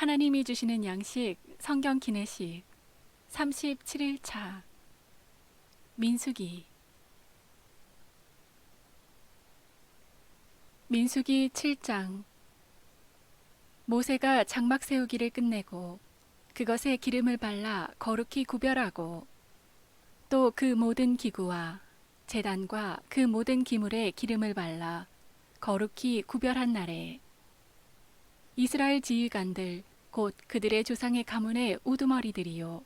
하나님이 주시는 양식 성경 기내식 37일차 민수기 7장. 모세가 장막 세우기를 끝내고 그것에 기름을 발라 거룩히 구별하고 또 그 모든 기구와 제단과 그 모든 기물에 기름을 발라 거룩히 구별한 날에 이스라엘 지휘관들 곧 그들의 조상의 가문의 우두머리들이요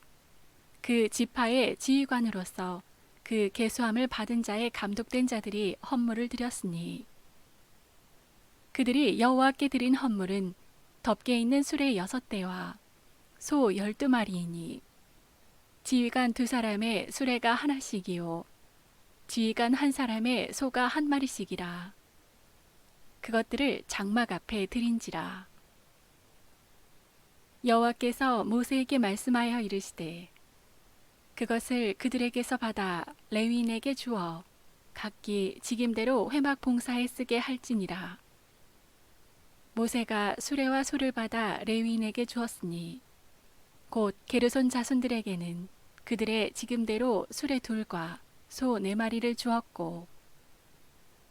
그 지파의 지휘관으로서 그 계수함을 받은 자의 감독된 자들이 헌물을 드렸으니 그들이 여호와께 드린 헌물은 덮개 있는 수레 6대와 소 12마리이니 지휘관 2사람의 수레가 하나씩이요 지휘관 1사람의 소가 1마리씩이라. 그것들을 장막 앞에 드린지라. 여호와께서 모세에게 말씀하여 이르시되 그것을 그들에게서 받아 레위인에게 주어 각기 직임대로 회막 봉사에 쓰게 할지니라. 모세가 수레와 소를 받아 레위인에게 주었으니 곧 게르손 자손들에게는 그들의 직임대로 수레 2과 소 4마리를 주었고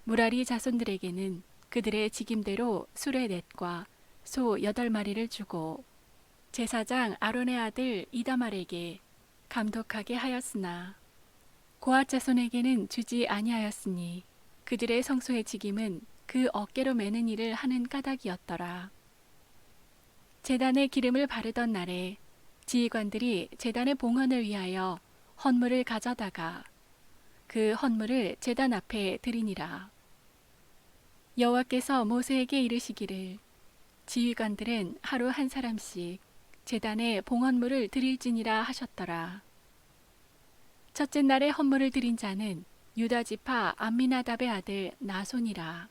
무라리 자손들에게는 그들의 직임대로 수레 4과 소 8마리를 주고 제사장 아론의 아들 이다말에게 감독하게 하였으나 고앗 자손에게는 주지 아니하였으니 그들의 성소의 직임은 그 어깨로 매는 일을 하는 까닭이었더라. 제단에 기름을 바르던 날에 지휘관들이 제단의 봉헌을 위하여 헌물을 가져다가 그 헌물을 제단 앞에 드리니라. 여호와께서 모세에게 이르시기를 지휘관들은 하루 1사람씩 제단에 봉헌물을 드릴지니라 하셨더라. 첫째 날에 헌물을 드린 자는 유다 지파 암미나답의 아들 나손이라.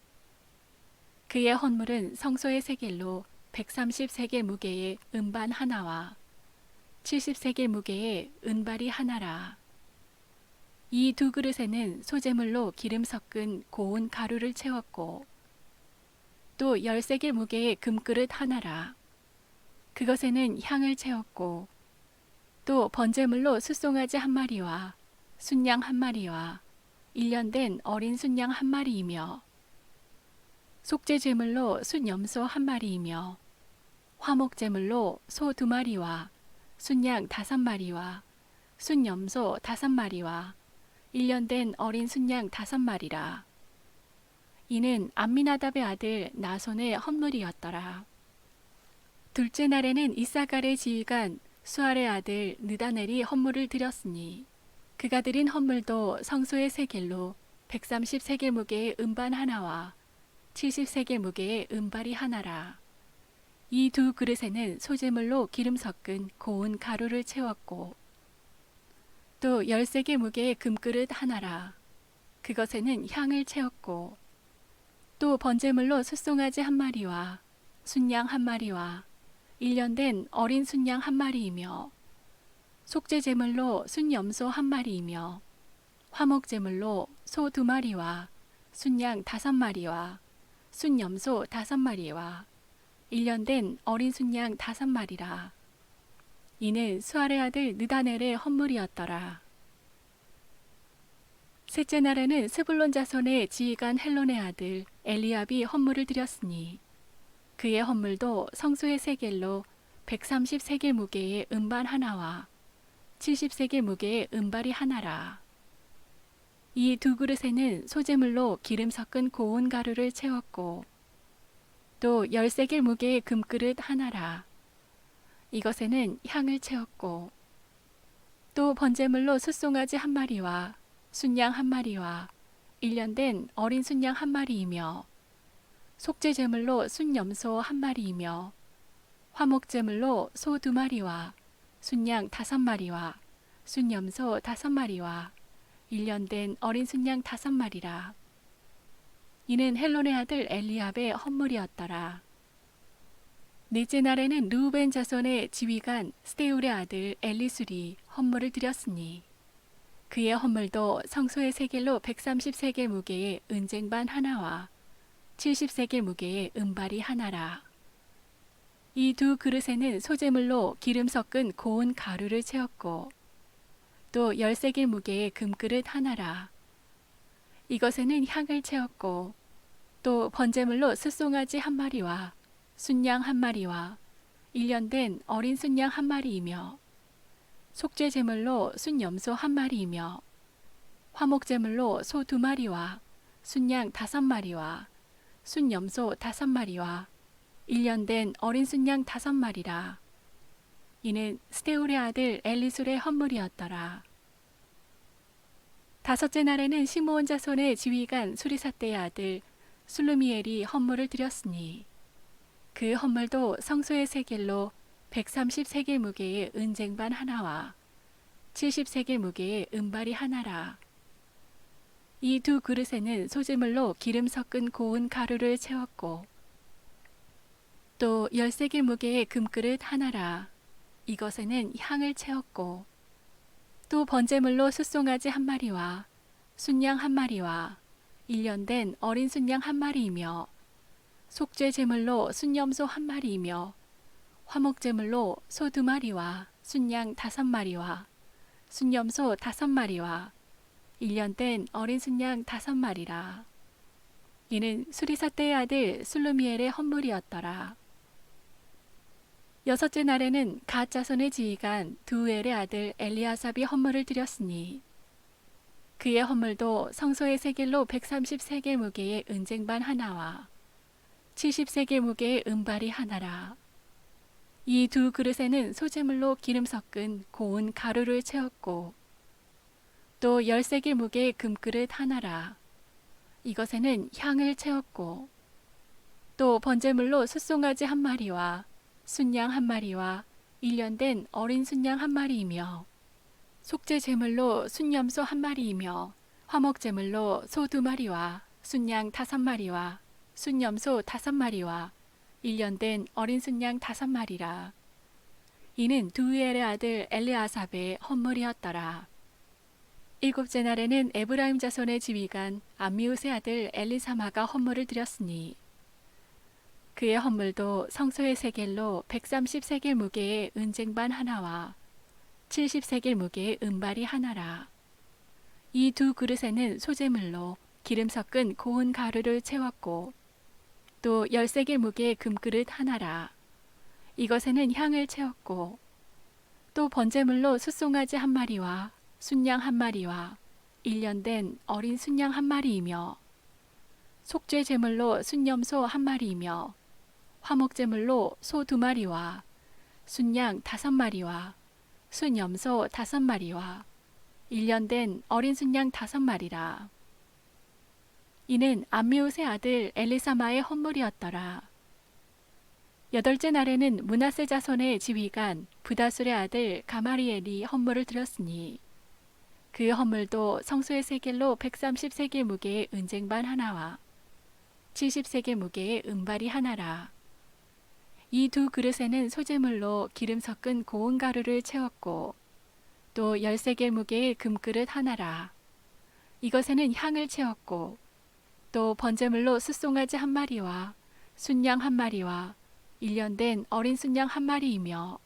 그의 헌물은 성소의 세겔로 130세겔 무게의 은반 하나와 70세겔 무게의 은발이 하나라. 이 2그릇에는 소재물로 기름 섞은 고운 가루를 채웠고 또 10세겔 무게의 금그릇 하나라. 그것에는 향을 채웠고 또 번제물로 숫송아지 1마리와 순양 1마리와 1년 된 어린 순양 1마리이며 속죄제물로 순염소 1마리이며 화목제물로 소 2마리와 순양 5마리와 순염소 5마리와 1년 된 어린 순양 5마리라. 이는 암미나답의 아들 나손의 헌물이었더라. 둘째 날에는 이사갈의 지휘관 수알의 아들 느다넬이 헌물을 드렸으니 그가 드린 헌물도 성소의 세겔로 130세겔 무게의 은반 하나와 70세겔 무게의 은발이 하나라. 이 2그릇에는 소재물로 기름 섞은 고운 가루를 채웠고 또 10세겔 무게의 금그릇 하나라. 그것에는 향을 채웠고 또 번제물로 숫송아지 1마리와 순양 1마리와 1년 된 어린 순양 1마리이며 속죄제물로 순염소 1마리이며 화목제물로 소 2마리와 순양 5마리와 순염소 5마리와 1년 된 어린 순양 5마리라. 이는 수알의 아들 느다넬의 헌물이었더라. 셋째 날에는 스불론 자손의 지휘관 헬론의 아들 엘리압이 헌물을 드렸으니 그의 헌물도 성소의 세겔로 130세겔 무게의 은반 하나와 70세겔 무게의 은발이 하나라. 이 2그릇에는 소재물로 기름 섞은 고운 가루를 채웠고 또 10세겔 무게의 금그릇 하나라. 이것에는 향을 채웠고 또 번제물로 숫송아지 1마리와 순양 1마리와 1년 된 어린 순양 1마리이며 속죄제물로 순염소 1마리이며 화목제물로 소 2마리와 순양 5마리와 순염소 5마리와 1년 된 어린 순양 5마리라. 이는 헬론의 아들 엘리압의 헌물이었더라. 넷째 날에는 르우벤 자손의 지휘관 스데울의 아들 엘리술이 헌물을 드렸으니 그의 헌물도 성소의 세겔로 130세겔 무게의 은쟁반 하나와 70세겔 무게의 은발이 하나라. 이 두 그릇에는 소재물로 기름 섞은 고운 가루를 채웠고 또 10세겔 무게의 금그릇 하나라. 이것에는 향을 채웠고 또 번제물로 숫송아지 한 마리와 순양 한 마리와 1년 된 어린 순양 한 마리이며 속죄 제물로 순염소 한 마리이며 화목 제물로 소 2마리와 순양 5마리와 순염소 5마리와 1년 된 어린 순양 5마리라. 이는 스데울의 아들 엘리술의 헌물이었더라. 다섯째 날에는 시므온 자손의 지휘관 수리사떼의 아들 술루미엘이 헌물을 드렸으니 그 헌물도 성소의 세겔로 130세겔 무게의 은쟁반 하나와 70세겔 무게의 은발이 하나라. 이 두 그릇에는 소재물로 기름 섞은 고운 가루를 채웠고 또 10세겔 무게의 금그릇 하나라. 이것에는 향을 채웠고 또 번제물로 숫송아지 한 마리와 순양 한 마리와 1년 된 어린 순양 한 마리이며 속죄 제물로 순염소 한 마리이며 화목 제물로 소 2마리와 순양 5마리와 순염소 5마리와 1년 된 어린 순양 5마리라. 이는 수리사떼의 아들 술루미엘의 헌물이었더라. 여섯째 날에는 갓 자손의 지휘관 두우엘의 아들 엘리아삽이 헌물을 드렸으니 그의 헌물도 성소의 세겔로 130세겔 무게의 은쟁반 하나와 70세겔 무게의 은발이 하나라. 이 두 그릇에는 소재물로 기름 섞은 고운 가루를 채웠고 또 10세겔 무게의 금그릇 하나라. 이것에는 향을 채웠고 또 번제물로 숫송아지 한 마리와 순양 한 마리와 1년 된 어린 순양 한 마리이며 속죄 제물로 순염소 한 마리이며 화목 제물로 소 2마리와 순양 5마리와 순염소 5마리와 1년 된 어린 순양 5마리라. 이는 두우엘의 아들 엘르아삽의 헌물이었더라. 일곱째 날에는 에브라임 자손의 지휘관 암미우스의 아들 엘리사마가 헌물을 드렸으니 그의 헌물도 성소의 세겔로 130세겔 무게의 은쟁반 하나와 70세겔 무게의 은발이 하나라. 이 두 그릇에는 소재물로 기름 섞은 고운 가루를 채웠고 또 10세겔 무게의 금그릇 하나라. 이것에는 향을 채웠고 또 번제물로 숫송아지 한 마리와 순양 한 마리와 1년 된 어린 순양 한 마리이며 속죄 제물로 순염소 한 마리이며 화목 제물로 소 2마리와 순양 5마리와 순염소 5마리와 1년 된 어린 순양 5마리라. 이는 암미우스의 아들 엘리사마의 헌물이었더라. 여덟째 날에는 므낫세 자손의 지휘관 부다술의 아들 가마리엘이 헌물을 드렸으니 그 헌물도 성소의 세겔로 130세겔 무게의 은쟁반 하나와 70세겔 무게의 은발이 하나라. 이 두 그릇에는 소재물로 기름 섞은 고운 가루를 채웠고 또 10세겔 무게의 금그릇 하나라. 이것에는 향을 채웠고 또 번제물로 숫송아지 한 마리와 순양 한 마리와 1년 된 어린 순양 한 마리이며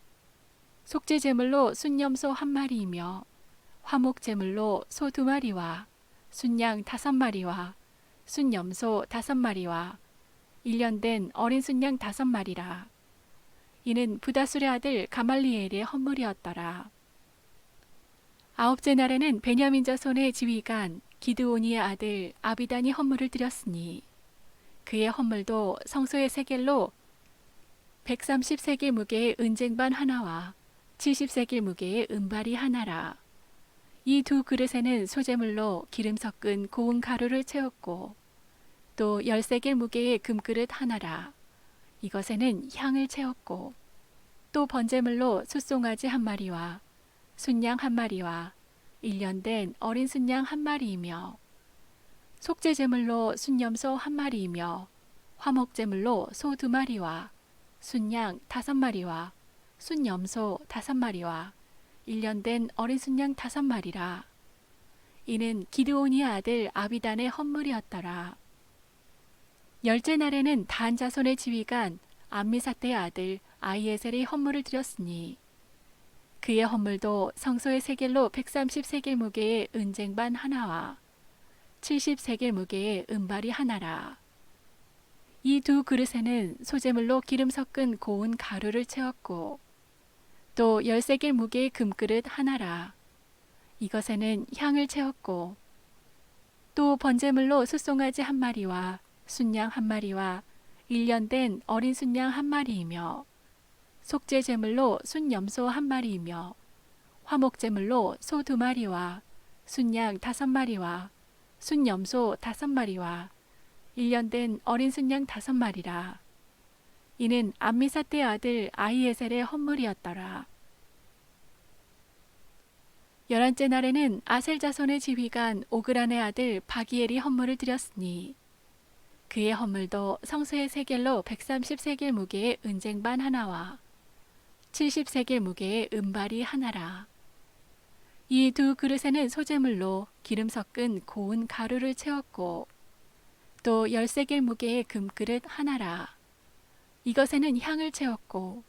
속죄 제물로 순염소 한 마리이며 화목 제물로 소 2마리와 순양 5마리와 순염소 5마리와 1년 된 어린 순양 5마리라. 이는 부다술의 아들 가말리엘의 헌물이었더라. 아홉째 날에는 베냐민 자손의 지휘관 기드오니의 아들 아비단이 헌물을 드렸으니 그의 헌물도 성소의 세겔로 130세겔 무게의 은쟁반 하나와 70세겔 무게의 은발이 하나라. 이 두 그릇에는 소재물로 기름 섞은 고운 가루를 채웠고 또 10세겔 무게의 금그릇 하나라. 이것에는 향을 채웠고 또 번제물로 숫송아지 한 마리와 순양 한 마리와 1년 된 어린 순양 한 마리이며 속죄 제물로 순염소 한 마리이며 화목 제물로 소 2마리와 순양 5마리와 순염소 5마리와 1년 된 어린 순양 5마리라. 이는 기드오니의 아들 아비단의 헌물이었더라. 열째 날에는 단 자손의 지휘관 암미사떼의 아들 아히에셀의 헌물을 드렸으니 그의 헌물도 성소의 세겔로 130세겔 무게의 은쟁반 하나와 70세겔 무게의 은발이 하나라. 이 두 그릇에는 소재물로 기름 섞은 고운 가루를 채웠고 또 10세겔 무게의 금그릇 하나라. 이것에는 향을 채웠고 또 번제물로 숫송아지 한 마리와 순양 한 마리와 1년 된 어린 순양 한 마리이며 속죄 제물로 순염소 한 마리이며 화목제물로 소 2마리와 순양 5마리와 순염소 5마리와 1년 된 어린 순양 5마리라. 이는 암미사떼의 아들 아히에셀의 헌물이었더라. 11째 날에는 아셀 자손의 지휘관 오그란의 아들 바기엘이 헌물을 드렸으니 그의 헌물도 성소의 세겔로 130세겔 무게의 은쟁반 하나와 70세겔 무게의 은발이 하나라. 이 두 그릇에는 소재물로 기름 섞은 고운 가루를 채웠고 또 10세겔 무게의 금그릇 하나라. 이것에는 향을 채웠고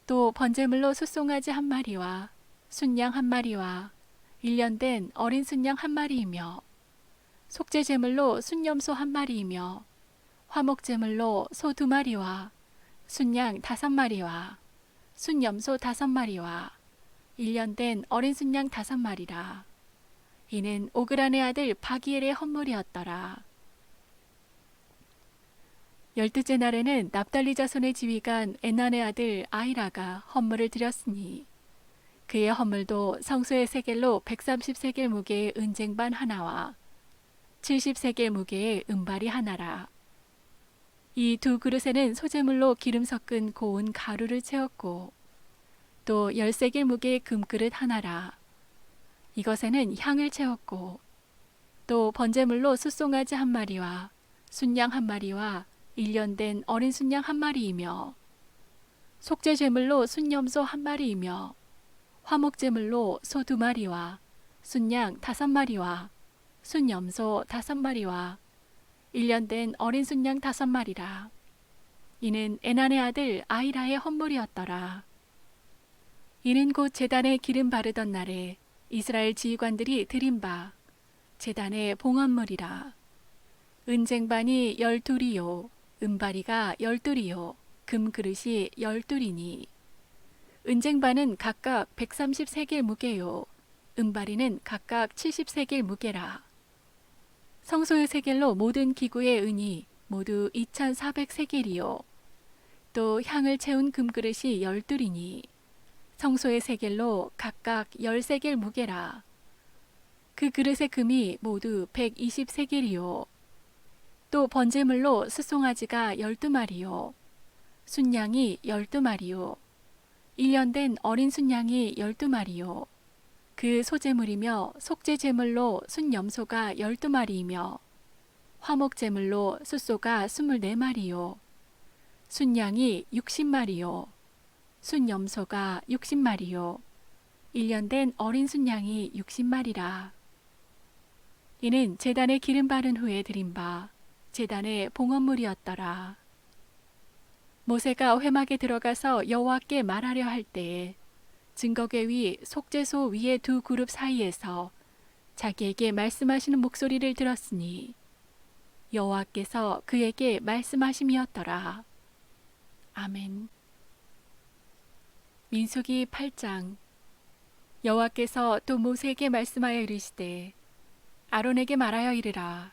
또 번제물로 숫송아지 한 마리와 순양 한 마리와 1년 된 어린 순양 한 마리이며 속죄 제물로 순염소 한 마리이며 화목제물로 소 2마리와 순양 5마리와 순염소 5마리와 1년 된 어린 순양 5마리라. 이는 오그란의 아들 바기엘의 헌물이었더라. 12째 날에는 납달리 자손의 지휘관 에난의 아들 아히라가 헌물을 드렸으니 그의 헌물도 성소의 세겔로 130세겔 무게의 은쟁반 하나와 70세겔 무게의 은발이 하나라. 이 두 그릇에는 소재물로 기름 섞은 고운 가루를 채웠고 또 10세겔 무게의 금그릇 하나라. 이것에는 향을 채웠고 또 번제물로 숫송아지 한 마리와 순양 한 마리와 1년 된 어린 순양 한 마리이며 속죄 제물로 순염소 한 마리이며 화목제물로 소 2마리와 순양 5마리와 순염소 5마리와 1년 된 어린 순양 5마리라. 이는 에난의 아들 아히라의 헌물이었더라. 이는 곧 제단에 기름 바르던 날에 이스라엘 지휘관들이 드린 바 제단의 봉헌물이라. 은쟁반이 12이요 은바리가 12이요 금그릇이 12이니 은쟁반은 각각 130세겔 무게요 은바리는 각각 70세겔 무게라. 성소의 세겔로 모든 기구의 은이 모두 2400세겔이요 또 향을 채운 금그릇이 12이니 성소의 세겔로 각각 10세겔 무게라. 그 그릇의 금이 모두 120세겔이요 또 번제물로 숫송아지가 12마리요 순양이 12마리요 1년 된 어린 순양이 12마리요 그 소제물이며 속죄 제물로 순염소가 12마리이며 화목제물로 숫소가 24마리요 순양이 60마리요 순염소가 60마리요 1년 된 어린 순양이 60마리라. 이는 제단에 기름 바른 후에 드린 바 제단의 봉헌물이었더라. 모세가 회막에 들어가서 여호와께 말하려 할 때에 증거궤 위 속죄소 위의 두 그룹 사이에서 자기에게 말씀하시는 목소리를 들었으니 여호와께서 그에게 말씀하심이었더라. 아멘. 민수기 8장. 여호와께서 또 모세에게 말씀하여 이르시되 아론에게 말하여 이르라.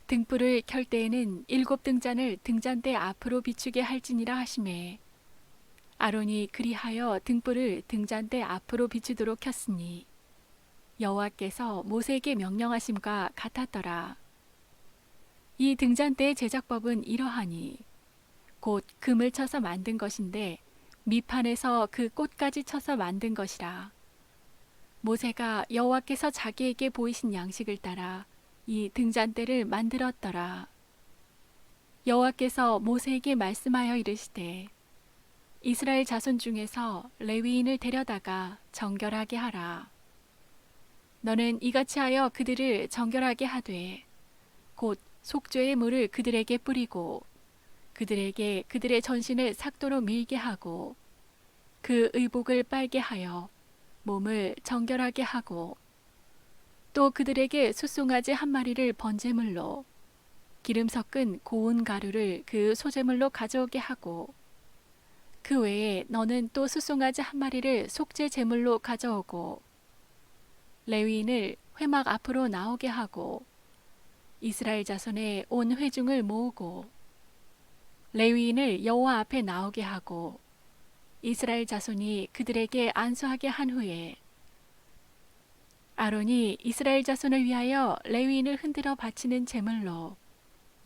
등불을 켤 때에는 7등잔을 등잔대 앞으로 비추게 할지니라 하시매 아론이 그리하여 등불을 등잔대 앞으로 비추도록 켰으니 여호와께서 모세에게 명령하심과 같았더라. 이 등잔대의 제작법은 이러하니 곧 금을 쳐서 만든 것인데 밑판에서 그 꽃까지 쳐서 만든 것이라. 모세가 여호와께서 자기에게 보이신 양식을 따라 이 등잔대를 만들었더라. 여호와께서 모세에게 말씀하여 이르시되 이스라엘 자손 중에서 레위인을 데려다가 정결하게 하라. 너는 이같이 하여 그들을 정결하게 하되 곧 속죄의 물을 그들에게 뿌리고 그들에게 그들의 전신을 삭도로 밀게 하고 그 의복을 빨게 하여 몸을 정결하게 하고 또 그들에게 숫송아지 한 마리를 번제물로 기름 섞은 고운 가루를 그 소제물로 가져오게 하고 그 외에 너는 또 숫송아지 한 마리를 속죄 제물로 가져오고 레위인을 회막 앞으로 나오게 하고 이스라엘 자손의 온 회중을 모으고 레위인을 여호와 앞에 나오게 하고 이스라엘 자손이 그들에게 안수하게 한 후에 아론이 이스라엘 자손을 위하여 레위인을 흔들어 바치는 제물로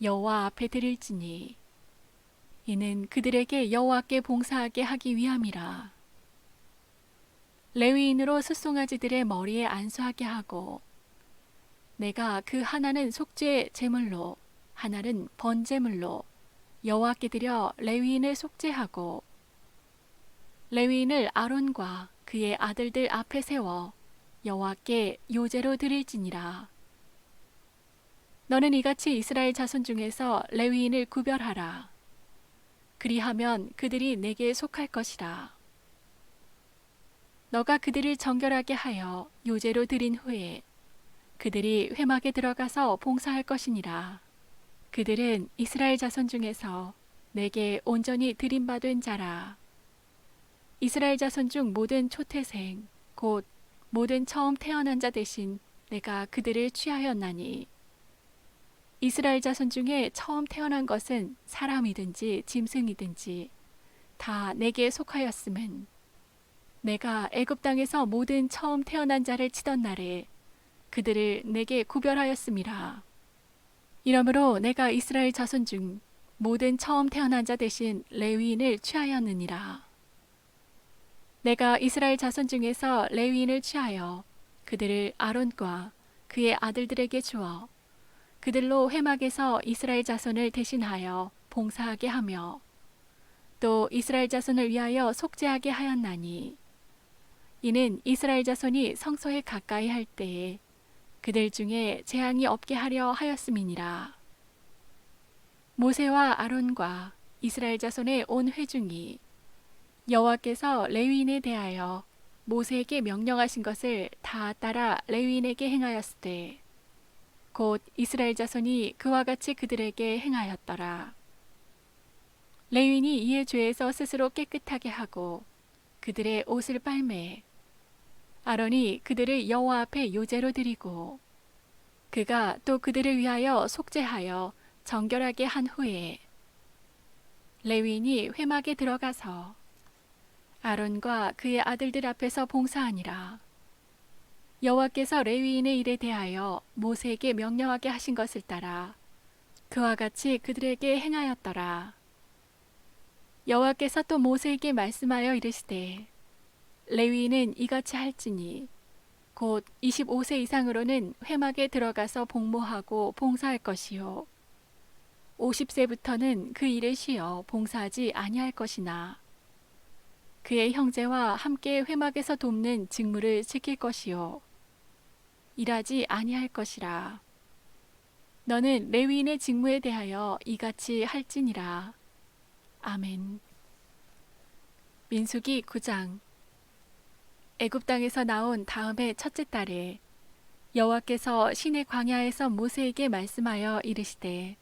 여호와 앞에 드릴지니 이는 그들에게 여호와께 봉사하게 하기 위함이라. 레위인으로 숫송아지들의 머리에 안수하게 하고 내가 그 하나는 속죄 제물로 하나는 번제물로 여호와께 드려 레위인을 속죄하고 레위인을 아론과 그의 아들들 앞에 세워 여호와께 요제로 드릴지니라. 너는 이같이 이스라엘 자손 중에서 레위인을 구별하라. 그리하면 그들이 내게 속할 것이라. 너가 그들을 정결하게 하여 요제로 드린 후에 그들이 회막에 들어가서 봉사할 것이니라. 그들은 이스라엘 자손 중에서 내게 온전히 드림받은 자라. 이스라엘 자손 중 모든 초태생 곧 모든 처음 태어난 자 대신 내가 그들을 취하였나니 이스라엘 자손 중에 처음 태어난 것은 사람이든지 짐승이든지 다 내게 속하였음은 내가 애굽 땅에서 모든 처음 태어난 자를 치던 날에 그들을 내게 구별하였음이라. 이러므로 내가 이스라엘 자손 중 모든 처음 태어난 자 대신 레위인을 취하였느니라. 내가 이스라엘 자손 중에서 레위인을 취하여 그들을 아론과 그의 아들들에게 주어 그들로 회막에서 이스라엘 자손을 대신하여 봉사하게 하며 또 이스라엘 자손을 위하여 속죄하게 하였나니 이는 이스라엘 자손이 성소에 가까이 할 때에 그들 중에 재앙이 없게 하려 하였음이니라. 모세와 아론과 이스라엘 자손의 온 회중이 여호와께서 레위인에 대하여 모세에게 명령하신 것을 다 따라 레위인에게 행하였을 때 곧 이스라엘 자손이 그와 같이 그들에게 행하였더라. 레위인이 이의 죄에서 스스로 깨끗하게 하고 그들의 옷을 빨매 아론이 그들을 여호와 앞에 요제로 드리고 그가 또 그들을 위하여 속죄하여 정결하게 한 후에 레위인이 회막에 들어가서 아론과 그의 아들들 앞에서 봉사하니라. 여호와께서 레위인의 일에 대하여 모세에게 명령하게 하신 것을 따라 그와 같이 그들에게 행하였더라. 여호와께서 또 모세에게 말씀하여 이르시되 레위인은 이같이 할지니 곧 25세 이상으로는 회막에 들어가서 복무하고 봉사할 것이요 50세부터는 그 일을 쉬어 봉사하지 아니할 것이나 그의 형제와 함께 회막에서 돕는 직무를 지킬 것이요 일하지 아니할 것이라. 너는 레위인의 직무에 대하여 이같이 할지니라. 아멘. 민수기 9장. 애굽 땅에서 나온 다음의 첫째 달에 여호와께서 시내 광야에서 모세에게 말씀하여 이르시되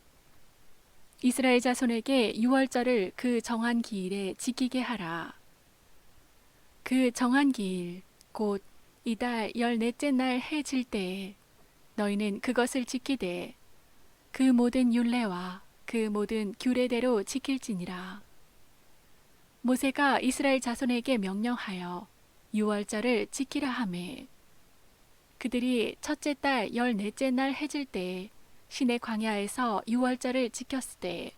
이스라엘 자손에게 유월절을 그 정한 기일에 지키게 하라. 그 정한 기일 곧 이달 14째 날 해 질 때에 너희는 그것을 지키되 그 모든 율례와 그 모든 규례대로 지킬지니라. 모세가 이스라엘 자손에게 명령하여 유월절을 지키라 하매 그들이 첫째 달 14째 날 해질 때에 시내 광야에서 유월절을 지켰을 때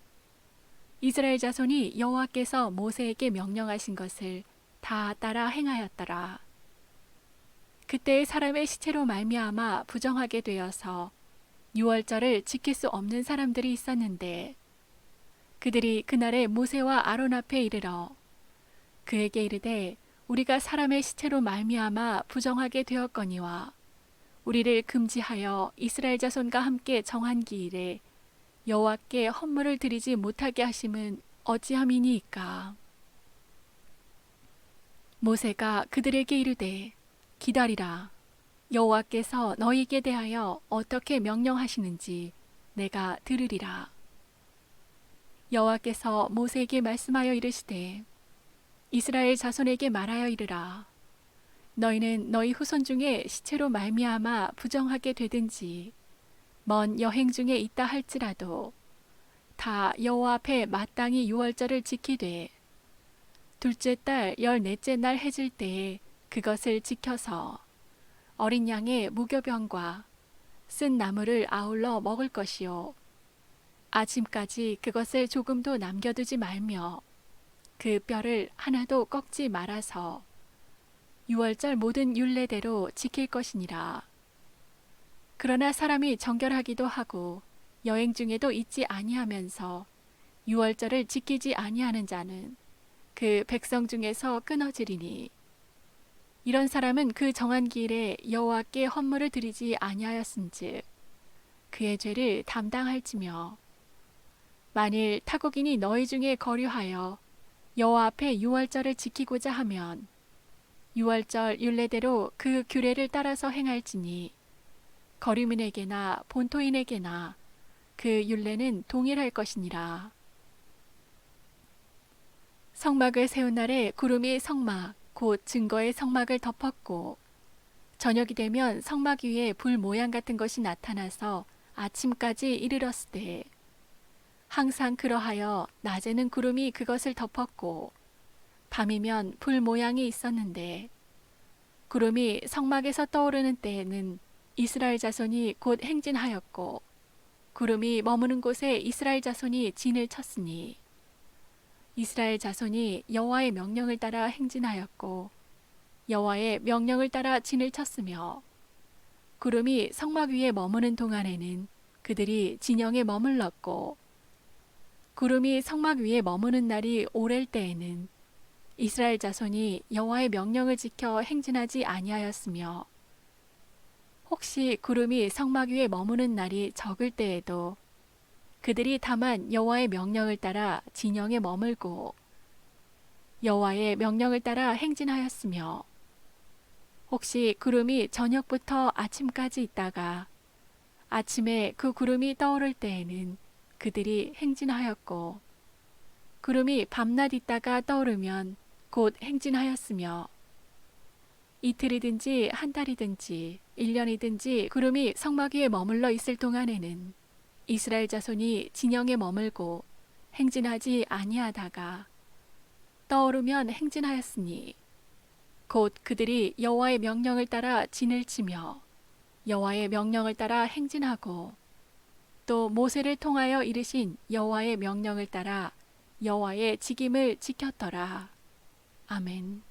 이스라엘 자손이 여호와께서 모세에게 명령하신 것을 다 따라 행하였더라. 그때 사람의 시체로 말미암아 부정하게 되어서 유월절을 지킬 수 없는 사람들이 있었는데 그들이 그날에 모세와 아론 앞에 이르러 그에게 이르되 우리가 사람의 시체로 말미암아 부정하게 되었거니와 우리를 금지하여 이스라엘 자손과 함께 정한 기일에 여호와께 헌물을 드리지 못하게 하심은 어찌함이니이까. 모세가 그들에게 이르되 기다리라. 여호와께서 너희에게 대하여 어떻게 명령하시는지 내가 들으리라. 여호와께서 모세에게 말씀하여 이르시되 이스라엘 자손에게 말하여 이르라. 너희는 너희 후손 중에 시체로 말미암아 부정하게 되든지 먼 여행 중에 있다 할지라도 다 여호와 앞에 마땅히 유월절을 지키되 둘째 달 14째 날 해질 때에 그것을 지켜서 어린 양의 무교병과 쓴 나물을 아울러 먹을 것이요 아침까지 그것을 조금도 남겨두지 말며 그 뼈를 하나도 꺾지 말아서 유월절 모든 율례대로 지킬 것이니라. 그러나 사람이 정결하기도 하고 여행 중에도 있지 아니하면서 유월절을 지키지 아니하는 자는 그 백성 중에서 끊어지리니 이런 사람은 그 정한 기일에 여호와께 헌물을 드리지 아니하였은즉 그의 죄를 담당할지며 만일 타국인이 너희 중에 거류하여 여호와 앞에 유월절을 지키고자 하면 유월절 율례대로 그 규례를 따라서 행할지니 거류민에게나 본토인에게나 그 율례는 동일할 것이니라. 성막을 세운 날에 구름이 성막 곧 증거의 성막을 덮었고 저녁이 되면 성막 위에 불 모양 같은 것이 나타나서 아침까지 이르렀으되 항상 그러하여 낮에는 구름이 그것을 덮었고 밤이면 불 모양이 있었는데 구름이 성막에서 떠오르는 때에는 이스라엘 자손이 곧 행진하였고 구름이 머무는 곳에 이스라엘 자손이 진을 쳤으니 이스라엘 자손이 여호와의 명령을 따라 행진하였고 여호와의 명령을 따라 진을 쳤으며 구름이 성막 위에 머무는 동안에는 그들이 진영에 머물렀고 구름이 성막 위에 머무는 날이 오랠 때에는 이스라엘 자손이 여호와의 명령을 지켜 행진하지 아니하였으며 혹시 구름이 성막 위에 머무는 날이 적을 때에도 그들이 다만 여호와의 명령을 따라 진영에 머물고 여호와의 명령을 따라 행진하였으며 혹시 구름이 저녁부터 아침까지 있다가 아침에 그 구름이 떠오를 때에는 그들이 행진하였고 구름이 밤낮 있다가 떠오르면 곧 행진하였으며 이틀이든지 한 달이든지 1년이든지 구름이 성막 위에 머물러 있을 동안에는 이스라엘 자손이 진영에 머물고 행진하지 아니하다가 떠오르면 행진하였으니 곧 그들이 여호와의 명령을 따라 진을 치며 여호와의 명령을 따라 행진하고 또 모세를 통하여 이르신 여호와의 명령을 따라 여호와의 직임을 지켰더라. 아멘.